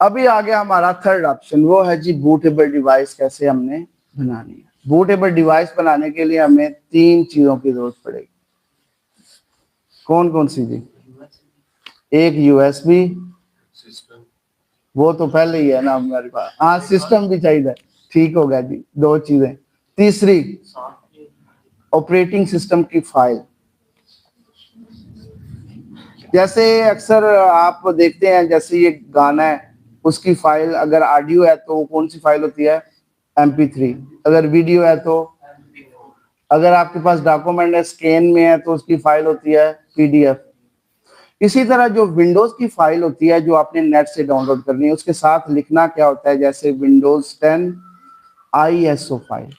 अभी आ गया हमारा थर्ड ऑप्शन, वो है जी बूटेबल डिवाइस कैसे हमने बनानी है। बूटेबल डिवाइस बनाने के लिए हमें 3 चीजों की जरूरत पड़ेगी। कौन कौन सी जी? एक यूएसबी, वो तो पहले ही है ना हमारे पास। हाँ, सिस्टम भी चाहिए, ठीक हो गया जी, 2 चीजें। तीसरी ऑपरेटिंग सिस्टम की फाइल। जैसे अक्सर आप देखते हैं, जैसे ये गाना है उसकी फाइल अगर ऑडियो है तो कौन सी फाइल होती है? MP3। अगर वीडियो है तो, अगर आपके पास डॉक्यूमेंट है स्कैन में है तो उसकी फाइल होती है PDF। इसी तरह जो विंडोज की फाइल होती है जो आपने नेट से डाउनलोड करनी है, उसके साथ लिखना क्या होता है? जैसे विंडोज 10 ISO फाइल।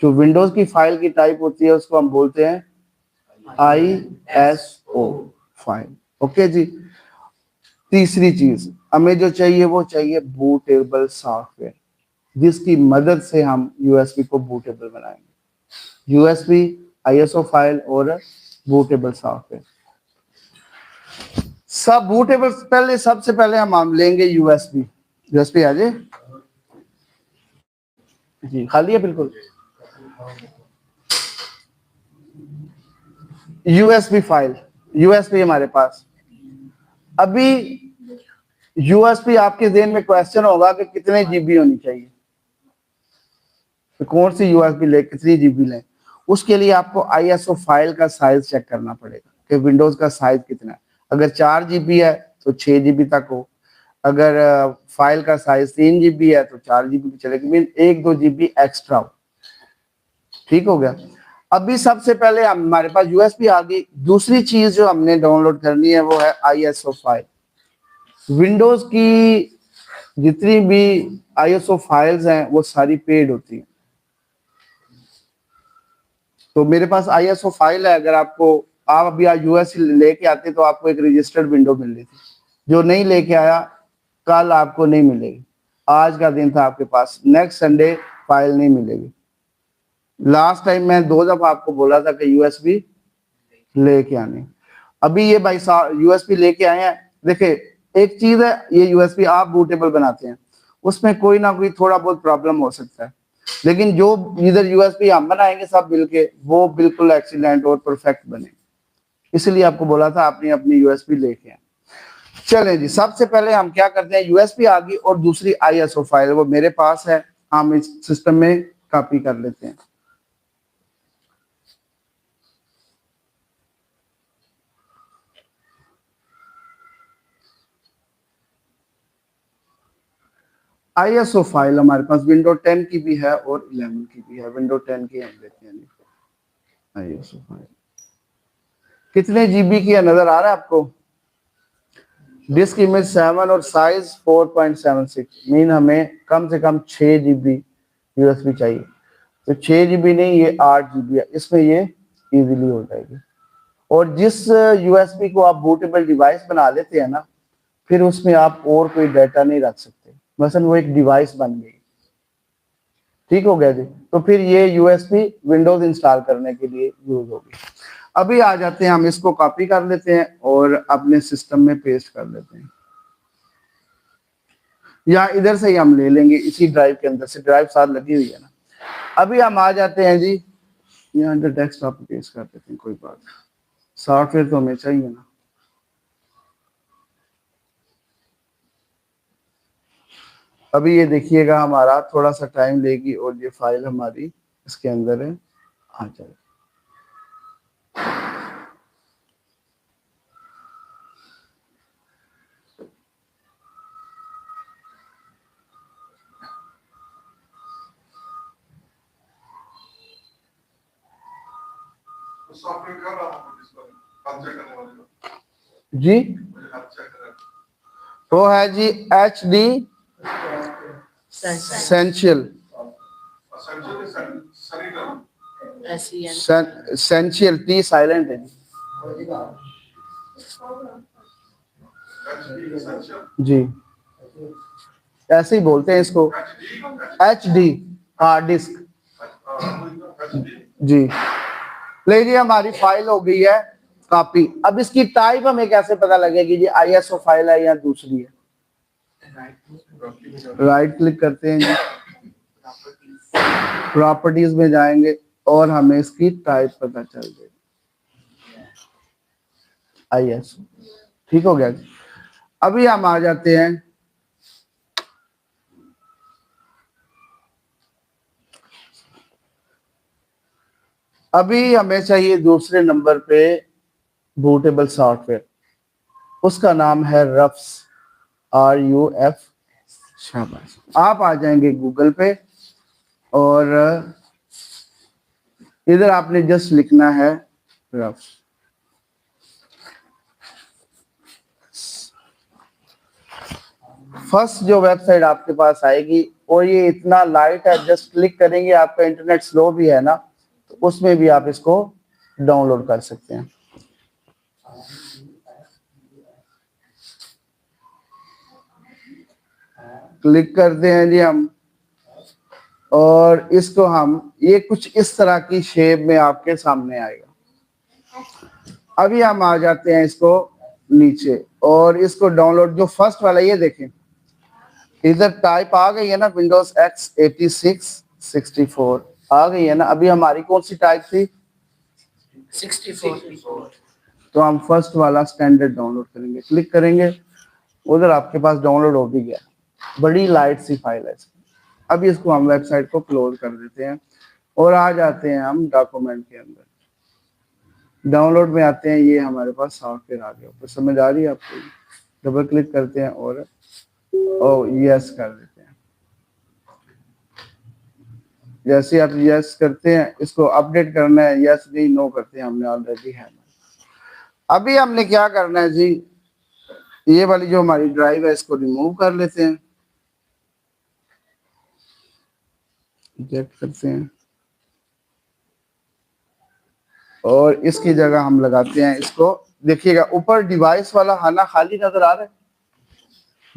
जो विंडोज की फाइल की टाइप होती है उसको हम बोलते हैं ISO फाइल। ओके जी। तीसरी चीज हमें जो चाहिए वो चाहिए बूटेबल सॉफ्टवेयर, जिसकी मदद से हम यूएसबी को बूटेबल बनाएंगे। यूएसबी, ISO फाइल और बूटेबल सॉफ्टवेयर। सब बूटेबल पहले, सबसे पहले हम लेंगे यूएसबी। यूएसबी आ जाए जी, खाली है बिल्कुल। यूएसबी फाइल, यूएसबी हमारे पास। अभी यूएसबी आपके ज़हन में क्वेश्चन होगा कि कितने GB होनी चाहिए, तो कौन सी यूएसबी ले, कितनी GB लें। उसके लिए आपको ISO फाइल का साइज चेक करना पड़ेगा कि विंडोज का साइज कितना है। अगर 4 GB है तो 6 GB तक हो। अगर फाइल का साइज 3 GB है तो 4 GB भी चलेगी, मीन 1-2 GB एक्स्ट्रा हो। ठीक हो गया। अभी सबसे पहले हमारे पास यूएसबी आ गई। दूसरी चीज जो हमने डाउनलोड करनी है वो है ISO फाइल। विंडोज की जितनी भी ISO फाइल्स हैं वो सारी पेड होती हैं। तो मेरे पास ISO फाइल है। अगर आपको, आप अभी आज यूएस लेके आते तो आपको एक रजिस्टर्ड विंडो मिल रही थी। जो नहीं लेके आया कल आपको नहीं मिलेगी। आज का दिन था आपके पास, नेक्स्ट संडे फाइल नहीं मिलेगी। लास्ट टाइम मैं 2 दफा आपको बोला था कि यूएसबी लेके आने। अभी ये भाई यूएसबी लेके आए हैं। देखिए एक चीज है, ये यूएसबी आप बूटेबल बनाते हैं, उसमें कोई ना कोई थोड़ा बहुत प्रॉब्लम हो सकता है, लेकिन जो इधर यूएसबी हम बनाएंगे सब मिलके वो बिल्कुल एक्सीलेंट और परफेक्ट बने। इसलिए आपको बोला था अपनी अपनी यूएसबी लेके आए। चलें जी, सबसे पहले हम क्या करते हैं, यूएसबी आ गई और दूसरी ISO फाइल वो मेरे पास है, हम इस सिस्टम में कॉपी कर लेते हैं। ISO फाइल हमारे पास विंडो 10 की भी है और 11 की भी है। विंडो 10 की हम लेते हैं। ISO फाइल कितने GB की है, नजर आ रहा है आपको? डिस्क इमेज 7 और साइज 4.76, मीन हमें कम से कम 6 GB यूएसबी चाहिए। तो 6 GB नहीं, ये 8 GB है, इसमें ये इजीली हो जाएगी। और जिस यूएसबी को आप बूटेबल डिवाइस बना लेते हैं ना, फिर उसमें आप और कोई डाटा नहीं रख सकते, मसलन वो एक डिवाइस बन गई। ठीक हो गया जी। तो फिर ये यूएसबी विंडोज इंस्टॉल करने के लिए यूज होगी। अभी आ जाते हैं, हम इसको कॉपी कर लेते हैं और अपने सिस्टम में पेस्ट कर लेते हैं, या इधर से ही हम ले लेंगे, इसी ड्राइव के अंदर से। ड्राइव साथ लगी हुई है ना। अभी हम आ जाते हैं जी, यहाँ अंदर डेस्कटॉप पे पेस्ट कर देते हैं। कोई बात, सॉफ्टवेयर तो हमें चाहिए ना। अभी ये देखिएगा हमारा थोड़ा सा टाइम लेगी और ये फाइल हमारी इसके अंदर है, आ जाएगी। जी वो है जी HD essential. Essential T silent है जी, ऐसे ही बोलते हैं इसको, HD हार्ड डिस्क जी। लीजिए हमारी फाइल हो गई है कॉपी। अब इसकी टाइप हमें कैसे पता लगेगी जी, ISO फाइल है या दूसरी है? राइट क्लिक करते हैं जी, प्रॉपर्टीज में जाएंगे और हमें इसकी टाइप पता चल जाएगी, ISO। ठीक हो गया जी। अभी हम आ जाते हैं अभी हमें चाहिए दूसरे नंबर पे बूटेबल सॉफ्टवेयर, उसका नाम है रफ्स, RUF। शाबाश। आप आ जाएंगे गूगल पे और इधर आपने जस्ट लिखना है रफ्स। फर्स्ट जो वेबसाइट आपके पास आएगी, और ये इतना लाइट है, जस्ट क्लिक करेंगे, आपका इंटरनेट स्लो भी है ना, तो उसमें भी आप इसको डाउनलोड कर सकते हैं। क्लिक करते हैं जी हम, और इसको हम, ये कुछ इस तरह की शेप में आपके सामने आएगा। अभी हम आ जाते हैं इसको नीचे, और इसको डाउनलोड, जो फर्स्ट वाला ये देखें, इधर टाइप आ गई है ना, विंडोज x86 64 आ गई है ना। अभी हमारी कौन सी टाइप थी? 64। तो हम फर्स्ट वाला स्टैंडर्ड डाउनलोड करेंगे, क्लिक करेंगे, उधर आपके पास डाउनलोड हो भी गया। बड़ी लाइट सी फाइल है इसकी। अभी इसको हम वेबसाइट को क्लोज कर देते हैं और आ जाते हैं हम डॉक्यूमेंट के अंदर। डाउनलोड में आते हैं, ये हमारे पास सॉफ्टवेयर आ गया ऊपर, समझ आ रही है आपको? डबल क्लिक करते हैं और यस कर देते हैं। जैसे आप यस करते हैं, इसको अपडेट करना है, यस नहीं नो करते हैं, हमने ऑलरेडी है। अभी हमने क्या करना है जी, ये वाली जो हमारी ड्राइव है इसको रिमूव कर लेते हैं, करते हैं, और इसकी जगह हम लगाते हैं इसको। देखिएगा ऊपर डिवाइस वाला खाना खाली नजर आ रहा है।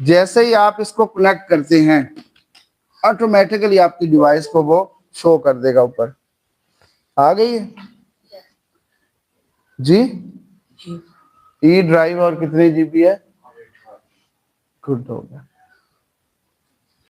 जैसे ही आप इसको कनेक्ट करते हैं, ऑटोमेटिकली आपकी डिवाइस को वो शो कर देगा ऊपर। आ गई है जी। ई ड्राइव और कितनी GB है? गुड हो गया।